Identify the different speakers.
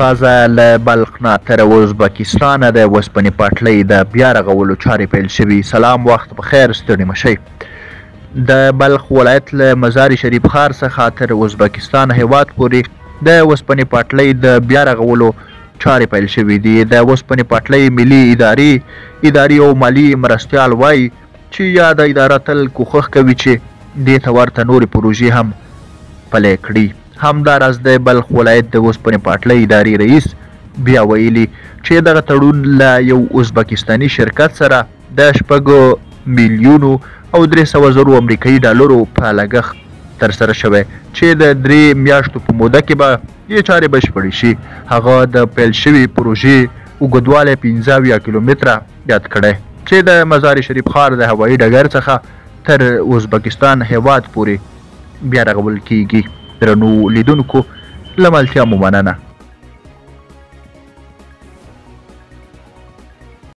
Speaker 1: تازه له بلخ نه تر ازبکستانه د اوسپنې پټلۍ د بیا رغولو چارې پیل شوي. سلام، وخت بخیر، ستړي مه شئ. د بلخ ولایت له مزار شریف ښار څخه تر ازبکستان هیواد پورې د اوسپنې پټلۍ د بیا رغولو چارې پیل شوي دي. د اوسپنې پټلۍ ملي اداري او مالي مرستیال وایي چې یاده اداره تل کوښښ کوي چې دې ته ورته نورې پروژې هم پلی کړي. همداراز د بلخ ولایت د اوسپنې پټلۍ اداري رئیس بیا ویلي چې دغه تړون له یو ازبکستاني شرکت سره د 6 میلیونو او 300,000 امریکایي ډالرو په لګښت ترسره شوی چې د 3 میاشتو په موده کې به دې چارې بشپړې شي. هغه د پیل شوي پروژې اوږدوالی 15 کیلومتره یاد کړی چې د مزار شریف ښار د هوایي ډګر څخه تر ازبکستان هیواد پورې بیا رغول کیږي. درنو لیدونکو، له ملتیا مو مننه.